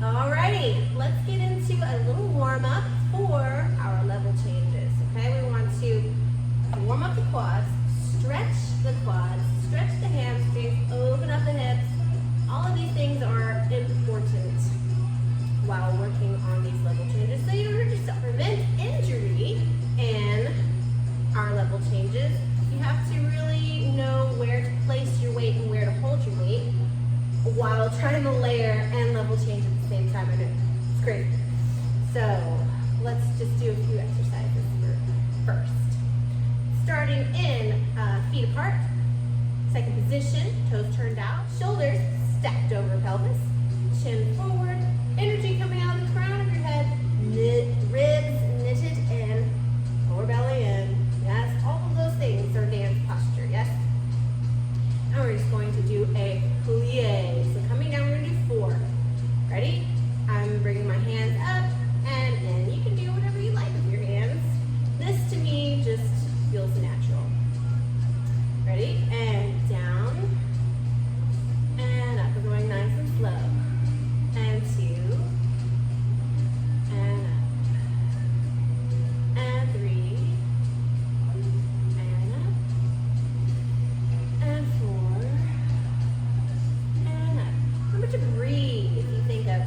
Alrighty, let's get into a little warm-up for our level changes, okay? We want to warm up the quads, stretch the hamstrings, open up the hips. All of these things are important while working on these level changes so you don't hurt yourself. Prevent injury in our level changes. You have to really know where to place your weight and where to hold your weight while trying to layer and level change at the same time. I know it's great. So let's just do a few exercises first. Starting in feet apart, second position, toes turned out, shoulders stacked over pelvis, chin forward, energy coming out of the crown of your head, ribs knitted in, lower belly in. Yes, all of those things are dance posture. Yes. Now we're just going to do a plie. So coming down, we're going to do 4. Ready? I'm bringing my hands up and in. You can do whatever you like with your hands. This to me just feels natural. Ready? And down and up. We're going nice and slow. And 2 and up. And 3 and up. And 4 and up. Remember to breathe if you think of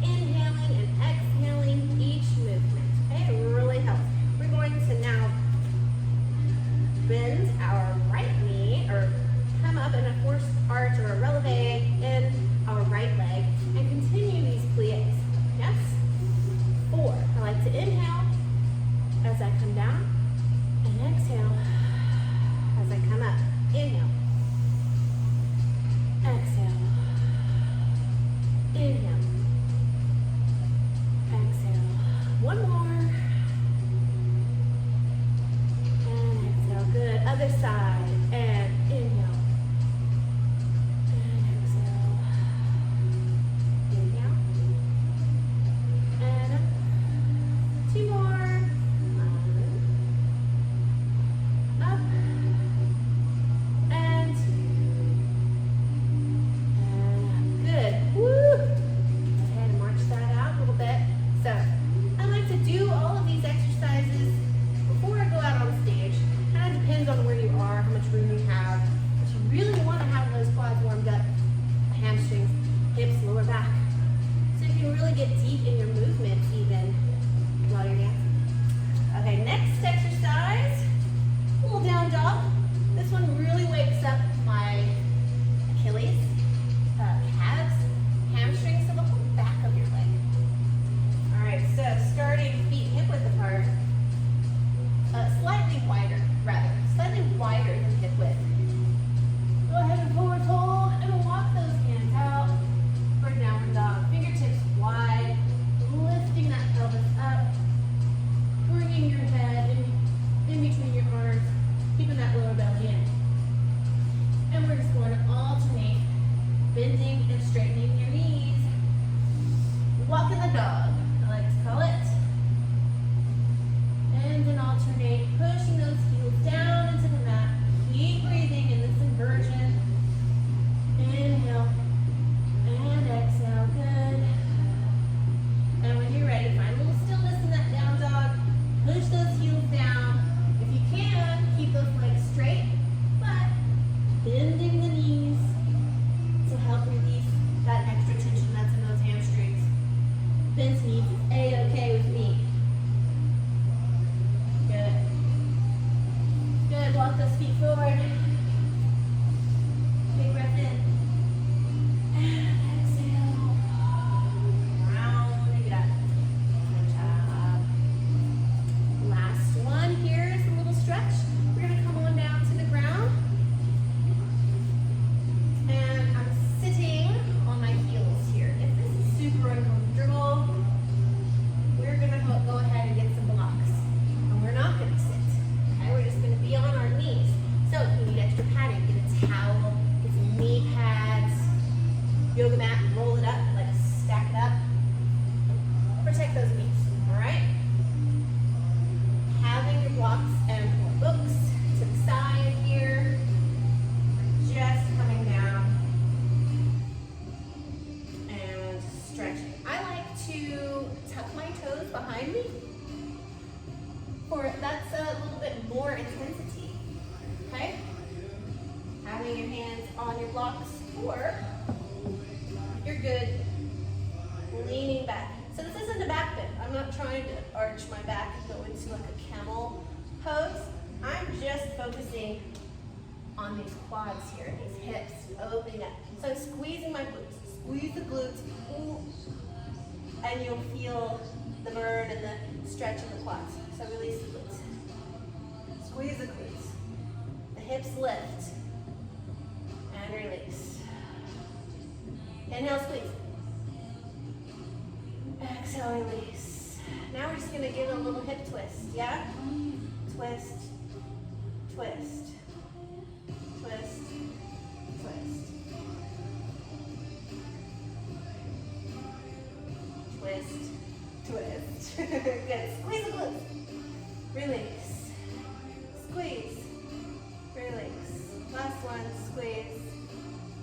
inhaling and exhaling each movement. Okay, it really helps. We're going to now bend our right knee or come up in a forced arch or a releve in our right leg and continue these plies. Yes? 4. I like to inhale as I come down and exhale as I come up. Inhale. Exhale. Inhale. Exhale. One more. And exhale. Good. Other side. And inhale. And exhale. Inhale. And up. 2 more. Up. And 2. And good. Woo! Go ahead and march that out a little bit. So I like to do all of these exercises before I go out on stage. Kind of depends on where you are, how much room you have. But you really want to have those quads warmed up, hamstrings, hips, lower back. So you can really get deep in your movements even while you're dancing. Okay, next exercise, a little down dog. This one really wakes up my Achilles, calves, hamstrings, so the whole back of your leg. All right, so starting feet hip width apart, slightly wider than hip width. Go ahead and forward fold and walk those hands out for downward dog. Fingertips wide, lifting that pelvis up, bringing your head in between your arms, keeping that lower belly in. And we're just going to alternate bending and straightening your knees. Walking the dog, I like to call it. And then alternate, pushing those heels down into the mat. Keep breathing in this inversion. Inhale and exhale. Good. And when you're ready, find a little stillness in that down dog. Push those heels down. If you can, keep those legs straight, but bending the knees to help release that extra tension that's in those hamstrings. Bent knees is A-okay with me. Good. Good. Walk those feet forward. Big breath in. And exhale. Rounding it up. Good job. Last one here is a little stretch. We're going to come on down to the ground. And I'm sitting on my heels here. If this is super uncomfortable, we're going to go ahead and get some blocks. And we're not going to sit. Okay, we're just going to be on our knees. So if you need extra padding, get a towel, get some knee pads, yoga mat, roll it up, like stack it up. Protect those knees, all right? behind me. That's a little bit more intensity, okay? Having your hands on your blocks, or you're good, leaning back. So this isn't a back bend. I'm not trying to arch my back and go into like a camel pose. I'm just focusing on these quads here, these hips opening up. So I'm squeezing my glutes. Squeeze the glutes, ooh, and you'll feel the burn and the stretch of the quads. So release the glutes. Squeeze the glutes. The hips lift and release. Inhale, squeeze. Exhale, release. Now we're just gonna give it a little hip twist, yeah? Twist, twist, twist, twist. Twist, twist. Good. Squeeze the glutes. Release. Squeeze. Release. Last one. Squeeze.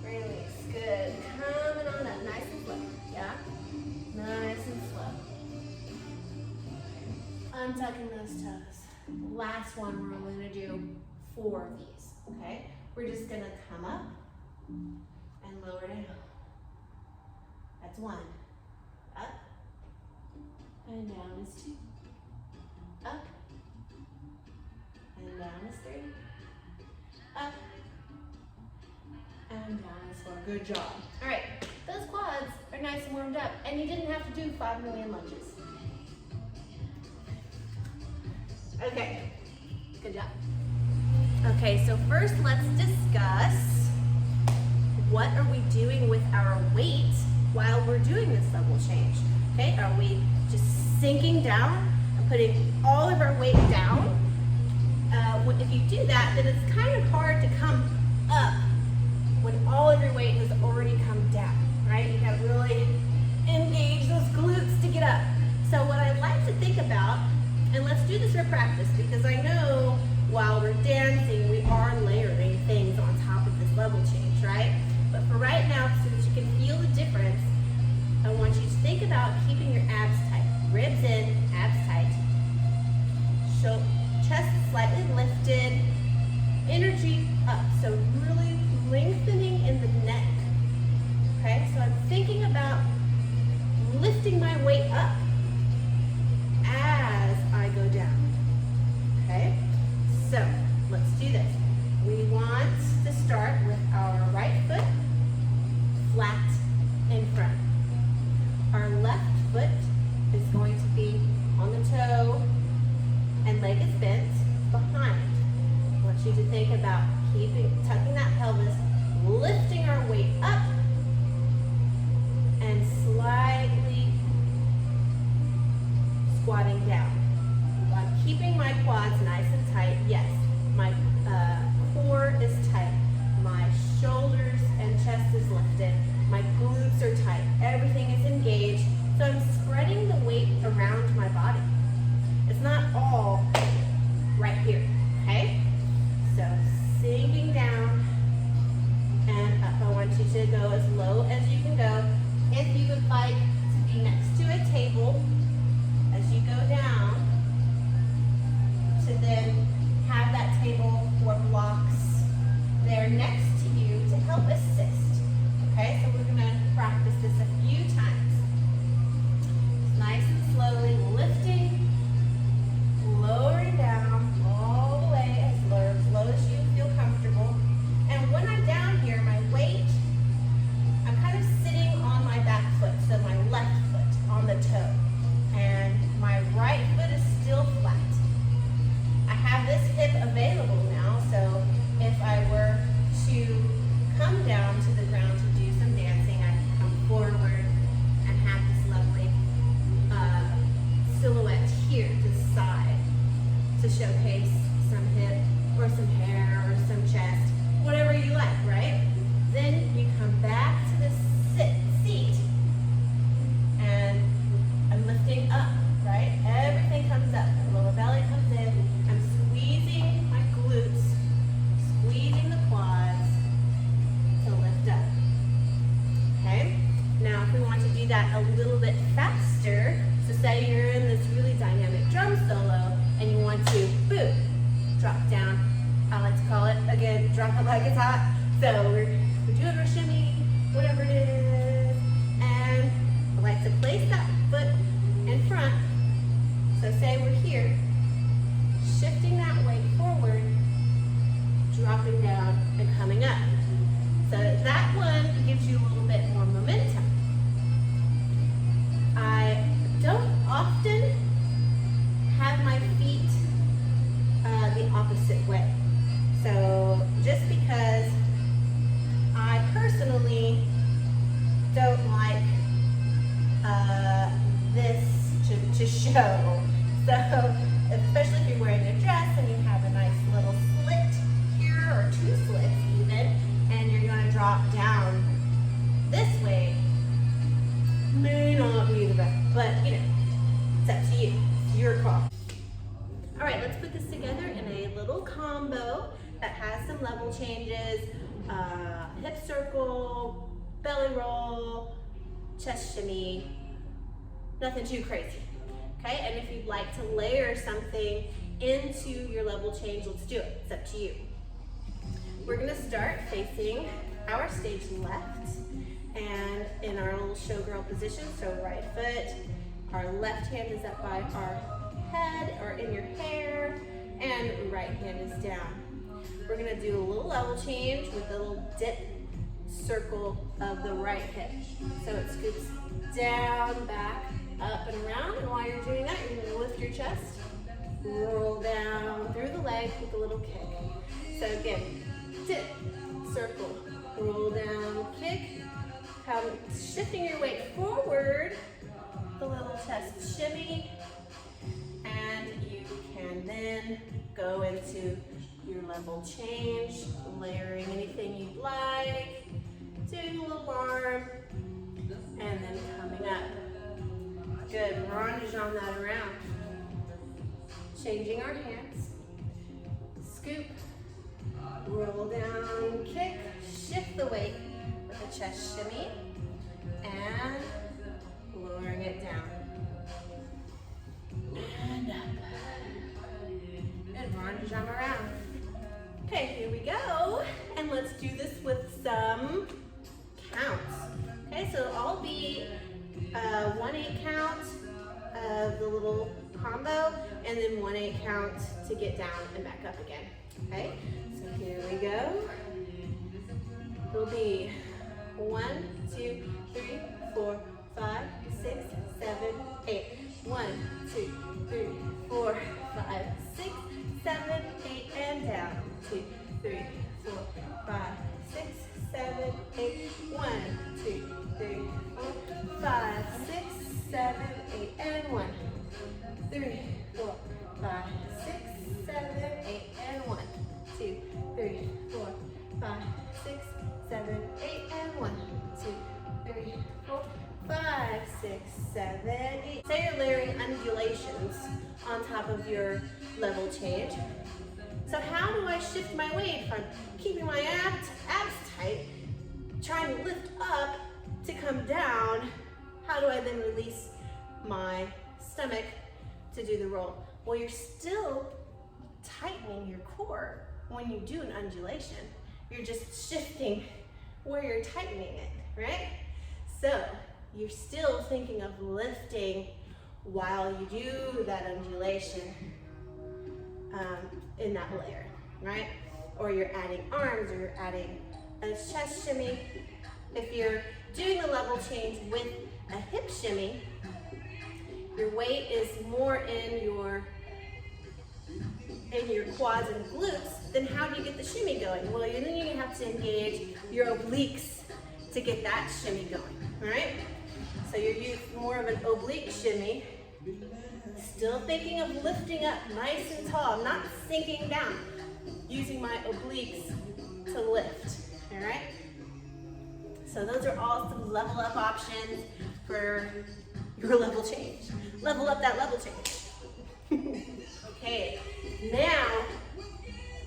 Release. Good. Coming on up. Nice and slow. Yeah? Nice and slow. Untucking those toes. Last one, we're going to do 4 of these. Okay? We're just going to come up and lower down. That's 1. Up. And down is 2. Up. And down is 3. Up. And down is 4. Good job. All right. Those quads are nice and warmed up. And you didn't have to do 5 million lunges. Okay. Good job. Okay, so first let's discuss what are we doing with our weight while we're doing this level change. Okay, are we just sinking down and putting all of our weight down? If you do that, then it's kind of hard to come up when all of your weight has already come down, right? You gotta really engage those glutes to get up. So what I like to think about, and let's do this for practice, because I know while we're dancing, we are layering things on top of this level change, right? But for right now, so that you can feel the difference, I want you to think about keeping your abs tight. Ribs in, abs tight. Chest slightly lifted. Energy up. So really lengthening in the neck. Okay, so I'm thinking about lifting my weight up as I go down. Okay, so let's do this. We want to start with our right foot flat in front. Our left foot is going to be on the toe and leg is bent behind. I want you to think about tucking that pelvis, lifting our weight up, and slightly squatting down. I'm keeping my quads nice and tight. Yes, my core is tight. My shoulders and chest is lifted. My glutes are tight. Everything is engaged. So I'm spreading the weight around my body. It's not all right here, okay? So sinking down and up. I want you to go as low as you can go. If you would like to be next to a table as you go down, to then have that table or blocks there next to you to help assist. Okay, so we're gonna practice this a few times. Just nice and slowly lifting, lowering down all the way as low as you feel comfortable. And when I'm down here, my weight, I'm kind of sitting on my back foot, so my left foot on the toe. And my right foot is still flat. I have this hip available now, so if I were to come down to the ground to do some dancing, I can come forward do that a little bit faster, so say you're in this really dynamic drum solo and you want to, boom, drop down. I like to call it, again, drop it like it's hot. So we're doing our shimmy, whatever it is, and I like to place that foot in front. So say we're here, shifting that weight forward, dropping down and coming up. So that one gives you a little bit more momentum. I don't often have my feet the opposite way. So just because I personally don't like this to show. So especially if you're wearing a dress and you have a nice little slit here, or two slits even, and you're going to drop down this way, may not be the best, but you know, it's up to you. It's your call. All right, let's put this together in a little combo that has some level changes, hip circle, belly roll, chest shimmy, nothing too crazy, okay? And if you'd like to layer something into your level change, let's do it. It's up to you. We're gonna start facing our stage left and in our little showgirl position. So right foot, our left hand is up by our head or in your hair, and right hand is down. We're gonna do a little level change with a little dip circle of the right hip. So it scoops down, back, up and around, and while you're doing that, you're gonna lift your chest, roll down through the leg with a little kick. So again, dip, circle, roll down, kick, come shifting your weight forward, the little chest shimmy, and you can then go into your level change, layering anything you'd like, doing a little arm, and then coming up. Good, rondage on that around. Changing our hands, scoop, roll down, kick, shift the weight with a chest shimmy, and lowering it down. And up. Good, rondage on around. Okay, here we go. And let's do this with some counts. Okay, so I'll be 1-8 count of the little combo, and then 1-8 count to get down and back up again. Okay, so here we go. It'll be 1, 2, 3, 4, 5, 6, 7, 8. 1, 2, 3, 4, 5, 6, 7, 8, and down. 2, 3, 4, 5, 6, 7, 8. 1, 2, 3, 4, 5, 6, 7, 8, and 1, 3, 4, 5, 6, 7, 8, and 1, 2, 3, 4, 5, 6, 7, 8, and 1, 2, 3, 4, 5, 6, 7, 8. Say you're layering undulations on top of your level change. So how do I shift my weight if I'm keeping my abs tight, trying to lift up to come down? How do I then release my stomach to do the roll? Well, you're still tightening your core when you do an undulation. You're just shifting where you're tightening it, right? So you're still thinking of lifting while you do that undulation in that layer, right? Or you're adding arms, or you're adding a chest shimmy. If you're doing the level change with a hip shimmy, your weight is more in your quads and glutes, then how do you get the shimmy going? Well, then you have to engage your obliques to get that shimmy going, all right? So you're using more of an oblique shimmy, still thinking of lifting up nice and tall. I'm not sinking down, using my obliques to lift, all right? So those are all some level up options for your level change. Level up that level change. Okay, now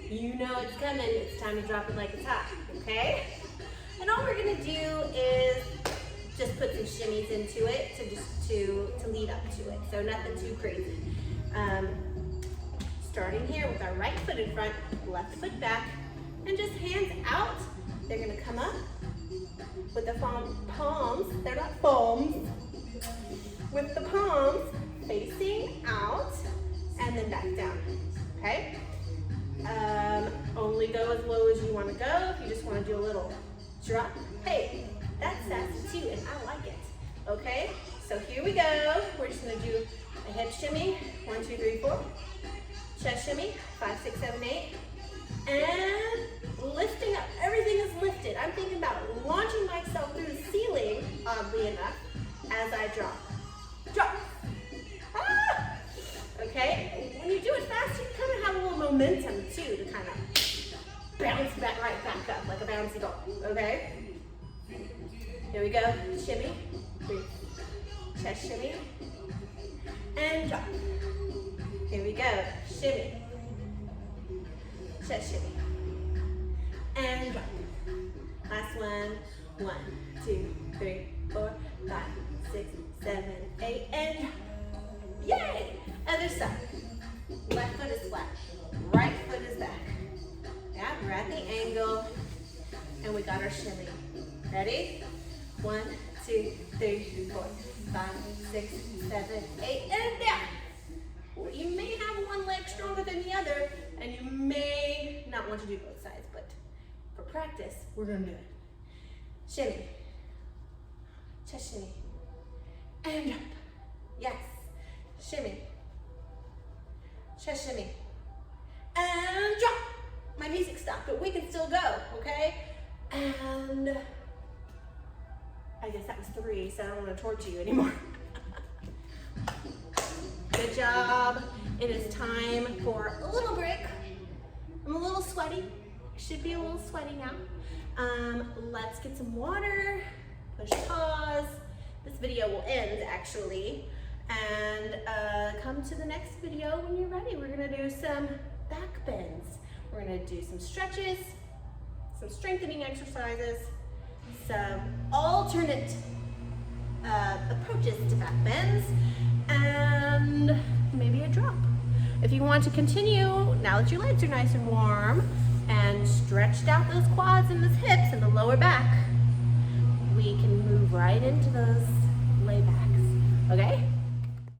you know it's coming. It's time to drop it like it's hot, okay? And all we're gonna do is just put some shimmies into it to lead up to it. So nothing too crazy. Starting here with our right foot in front, left foot back, and just hands out. They're gonna come up with the palms, they're not palms, with the palms facing out and then back down, okay? Only go as low as you wanna go. If you just wanna do a little drop, hey, that's sassy too, and I like it, okay? So here we go. We're just gonna do a hip shimmy, 1, 2, 3, 4. Chest shimmy, 5, 6, 7, 8. And lifting up, everything is lifted. I'm thinking about launching myself through the ceiling, oddly enough, as I drop. Drop. Ah! Okay, when you do it fast, you kind of have a little momentum too, to kind of bounce back right back up, like a bouncy ball, okay? Here we go, shimmy, breathe. Chest shimmy, and drop. Here we go, shimmy. Chest shimmy. And drop. Last one. 1, 2, 3, 4, 5, 6, 7, 8, and drop. Yay! Other side. Left foot is flat. Right foot is back. Yeah, we're at the angle. And we got our shimmy. Ready? 1, 2, 3, 4, 5, 6, 7, 8, and down. You may have one leg stronger than the other, and you may not want to do both sides, but for practice, we're gonna do it. Shimmy, chest shimmy, and up. Yes, shimmy, chest shimmy, and drop. My music stopped, but we can still go, okay? And I guess that was 3, so I don't want to torture you anymore. Good job. It is time for a little break. I'm a little sweaty. Should be a little sweaty now. Let's get some water. Push pause. This video will end actually. And come to the next video when you're ready. We're gonna do some back bends. We're gonna do some stretches, some strengthening exercises, some alternate approaches to back bends, and maybe a drop. If you want to continue, now that your legs are nice and warm and stretched out those quads and those hips and the lower back, we can move right into those